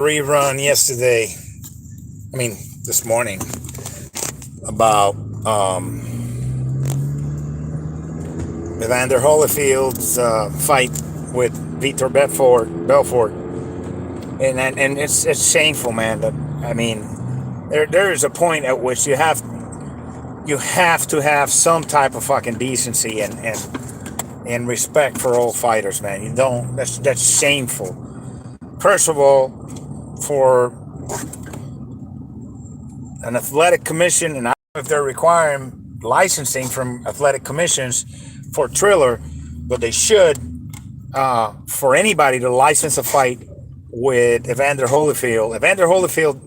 rerun yesterday. I mean, this morning about Evander Holyfield's fight with Vitor Belfort, and it's shameful, man. That I mean, there is a point at which you have to have some type of fucking decency and respect for all fighters, man. You don't. That's shameful. First of all, for an athletic commission, and I don't know if they're requiring licensing from athletic commissions for Triller, but they should, for anybody to license a fight with Evander Holyfield. Evander Holyfield,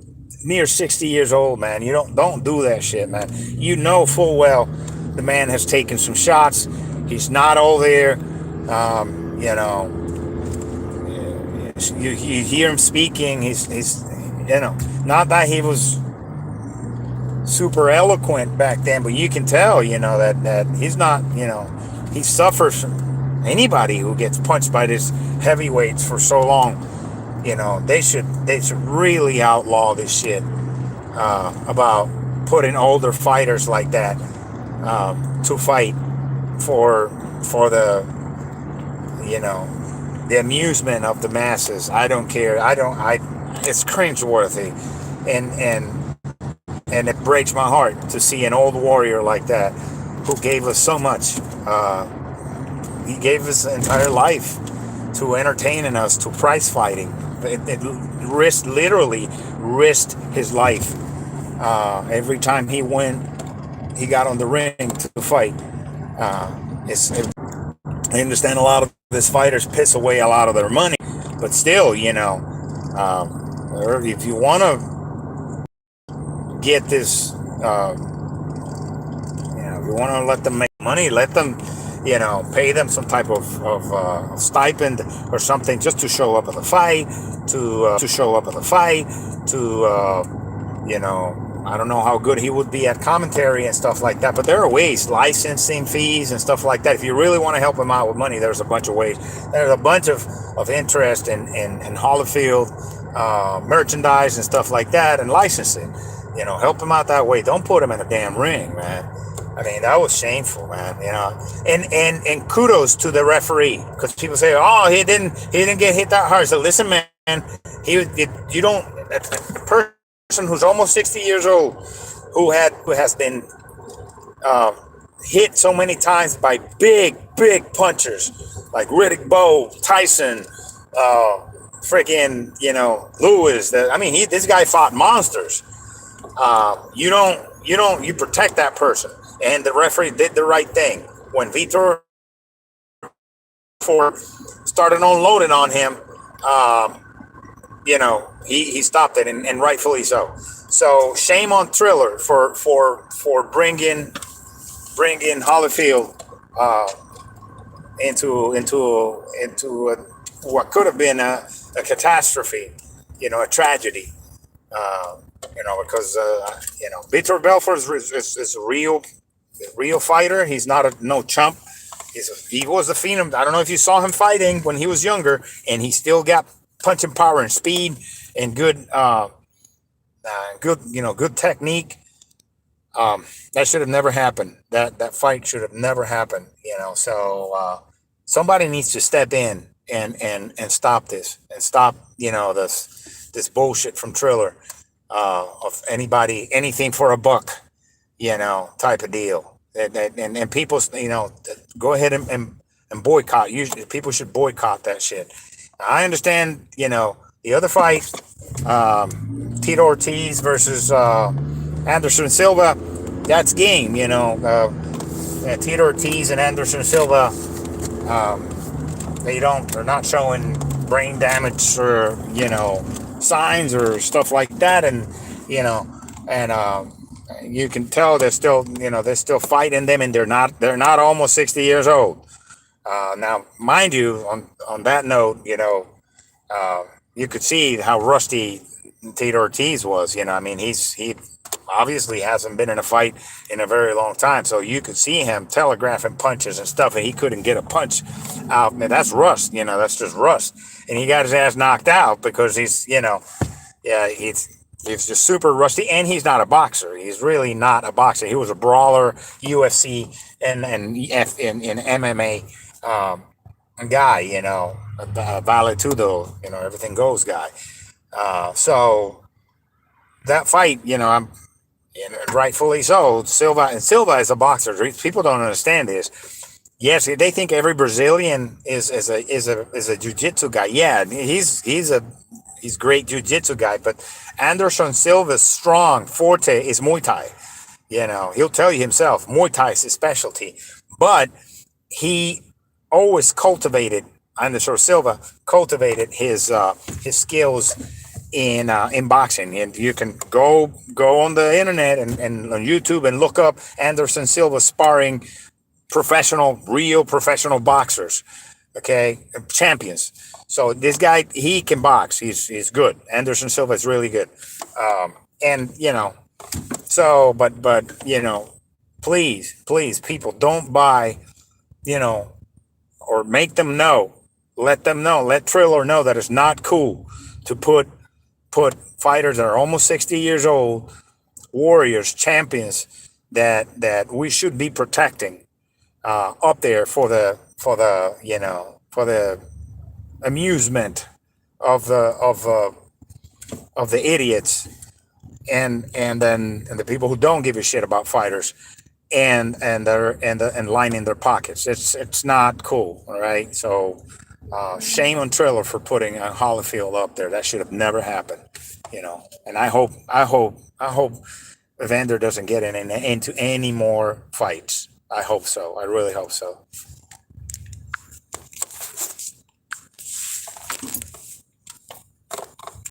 near 60 years old, man. You don't do that shit, man. You know full well the man has taken some shots. He's not all there. You know, you hear him speaking. He's not that he was super eloquent back then, but you can tell, that he's not, he suffers from anybody who gets punched by this heavyweights for so long. They should really outlaw this shit about putting older fighters like that to fight for the the amusement of the masses. I don't care. It's cringeworthy, and it breaks my heart to see an old warrior like that who gave us so much. He gave his entire life to entertaining us, to prize fighting. It literally risked his life every time he got on the ring to fight. I understand a lot of his fighters piss away a lot of their money, but still, if you want to get this, if you want to let them make money, let them, pay them some type of stipend or something just to show up at the fight, I don't know how good he would be at commentary and stuff like that, but there are ways, licensing fees and stuff like that. If you really want to help him out with money, there's a bunch of ways. There's a bunch of interest in Holyfield merchandise and stuff like that, and licensing. Help him out that way. Don't put him in a damn ring, man. I mean, that was shameful, man. And kudos to the referee, because people say, "Oh, he didn't get hit that hard." So listen, man, a person who's almost 60 years old, who has been hit so many times by big punchers like Riddick Bowe, Tyson, freaking Lewis. This guy fought monsters. You protect that person. And the referee did the right thing. When Vitor started unloading on him, he stopped it, and rightfully so. So shame on Triller for bringing Holyfield into what could have been a catastrophe, a tragedy. Because Vitor Belfort is a real fighter. He's not no chump. He was a phenom. I don't know if you saw him fighting when he was younger, and he still got punching power and speed and good technique. That should have never happened. That fight should have never happened. So somebody needs to step in and stop this, and stop this bullshit from Triller. Of anything for a buck, type of deal. And people, go ahead and boycott. Usually people should boycott that shit. I understand, the other fight, Tito Ortiz versus Anderson Silva, that's game, Tito Ortiz and Anderson Silva, they're not showing brain damage or, signs or stuff like that, and you can tell they're still fighting them, and they're not almost 60 years old. Now, mind you, on that note, you could see how rusty Tito Ortiz was. He obviously hasn't been in a fight in a very long time. So you could see him telegraphing punches and stuff, and he couldn't get a punch out. Man, that's rust. That's just rust. And he got his ass knocked out because yeah, he's just super rusty, and he's not a boxer. He's really not a boxer. He was a brawler, UFC, and MMA guy. A valetudo. Everything goes guy. So that fight, I'm and rightfully so. Silva is a boxer. People don't understand this. Yes, they think every Brazilian is a jiu-jitsu guy. Yeah, he's great jiu-jitsu guy, but Anderson Silva's strong forte is Muay Thai. He'll tell you himself, Muay Thai is his specialty. But he always Anderson Silva cultivated his skills in boxing, and you can go on the internet and on YouTube and look up Anderson Silva sparring real professional boxers, okay, champions. So this guy, he can box. He's good. Anderson Silva is really good. And so but please people, don't buy, or make them know, let Triller know that it's not cool to put fighters that are almost 60 years old, warriors, champions, that we should be protecting, up there for the amusement of the idiots, and the people who don't give a shit about fighters, and lining their pockets. It's not cool. All right. So shame on Triller for putting Holyfield up there. That should have never happened. And I hope Evander doesn't get into any more fights. I hope so. I really hope so.